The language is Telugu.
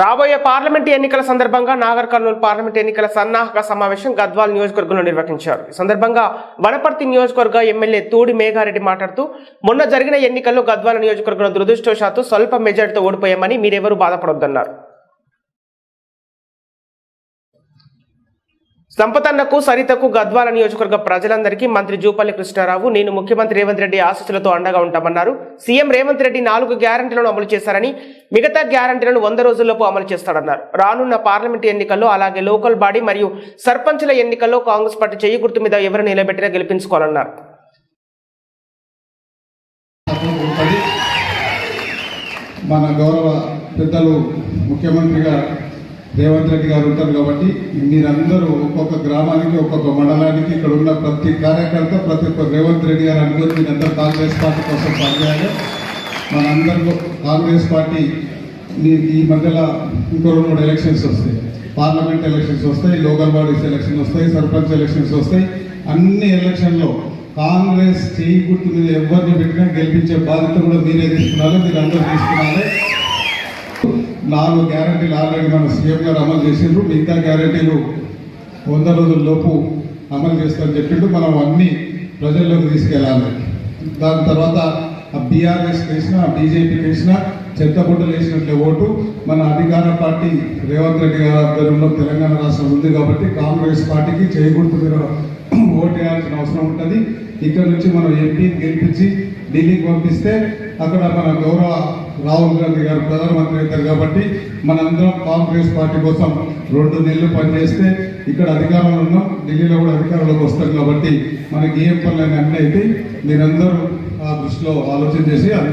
రాబోయే పార్లమెంట్ ఎన్నికల సందర్భంగా నాగర్ కర్నూలు పార్లమెంట్ ఎన్నికల సన్నాహక సమావేశం గద్వాల్ నియోజకవర్గంలో నిర్వహించారు. ఈ సందర్భంగా వనపర్తి నియోజకవర్గ ఎమ్మెల్యే తూడి మేఘారెడ్డి మాట్లాడుతూ, మొన్న జరిగిన ఎన్నికల్లో గద్వాల నియోజకవర్గంలో దురదృష్టవశాత్తు స్వల్ప మెజార్టీతో ఓడిపోయామని మీరెవరూ బాధపడొద్దన్నారు. సంపతన్నకు సరితకు గద్వాల నియోజకవర్గ ప్రజలందరికీ మంత్రి జూపల్లి కృష్ణారావు, నేను ముఖ్యమంత్రి రేవంత్ రెడ్డి ఆశీస్సులతో అండగా ఉంటామన్నారు. సీఎం రేవంత్ రెడ్డి 4 గ్యారంటీలను అమలు చేశారని, మిగతా గ్యారంటీలను 100 రోజుల్లోపు అమలు చేస్తాడన్నారు. రానున్న పార్లమెంటు ఎన్నికల్లో అలాగే లోకల్ బాడీ మరియు సర్పంచుల ఎన్నికల్లో కాంగ్రెస్ పార్టీ చేయి గుర్తు మీద ఎవరు నిలబెట్టినా గెలిపించుకోవాలన్నారు. మన గౌరవ పెద్దలు ముఖ్యమంత్రిగా రేవంత్ రెడ్డి గారు ఉంటారు కాబట్టి మీరందరూ ఒక్కొక్క గ్రామానికి ఒక్కొక్క మండలానికి ఇక్కడ ఉన్న ప్రతి కార్యకర్త ప్రతి ఒక్క రేవంత్ రెడ్డి గారు అనుకుని మీరందరూ కాంగ్రెస్ పార్టీ కోసం పనిచేయాలి. మనందరూ కాంగ్రెస్ పార్టీ ఈ మధ్యలో ఇంకో 2-3 ఎలక్షన్స్ వస్తాయి, పార్లమెంట్ ఎలక్షన్స్ వస్తాయి, లోకల్ బాడీస్ ఎలక్షన్ వస్తాయి, సర్పంచ్ ఎలక్షన్స్ వస్తాయి. అన్ని ఎలక్షన్లో కాంగ్రెస్ చేయి గుర్తు మీద ఎవరిని పెట్టినా గెలిపించే బాధ్యత కూడా మీరే తీసుకున్నారు, మీరు అందరూ తీసుకున్నారు. 4 గ్యారంటీలు ఆల్రెడీ మన సీఎం గారు అమలు చేసిండ్రు, మిగతా గ్యారంటీలు 100 రోజుల్లోపు అమలు చేస్తారని చెప్పిండు. మనం అన్ని ప్రజల్లోకి తీసుకెళ్ళాలి. దాని తర్వాత బీఆర్ఎస్ వేసినా బీజేపీకి వేసినా చెత్తబుట్టలు వేసినట్లే ఓటు మన అధికార పార్టీ రేవంత్ రెడ్డి గారి ఆధ్వర్యంలో తెలంగాణ రాష్ట్రం ఉంది కాబట్టి కాంగ్రెస్ పార్టీకి చేయకూడదు మీరు ఓటు వేయాల్సిన అవసరం ఉంటుంది. ఇక్కడ నుంచి మనం ఎంపీని గెలిపించి ఢిల్లీకి పంపిస్తే అక్కడ మన గౌరవ రాహుల్ గాంధీ గారు ప్రధానమంత్రి అవుతారు కాబట్టి మనందరం కాంగ్రెస్ పార్టీ కోసం 2 నెలలు పనిచేస్తే ఇక్కడ అధికారంలో ఉన్నాం, ఢిల్లీలో కూడా అధికారంలోకి వస్తాం కాబట్టి మనకి ఏం పనులు అన్నీ అయితే మీరందరూ ఆ దృష్టిలో ఆలోచన చేసి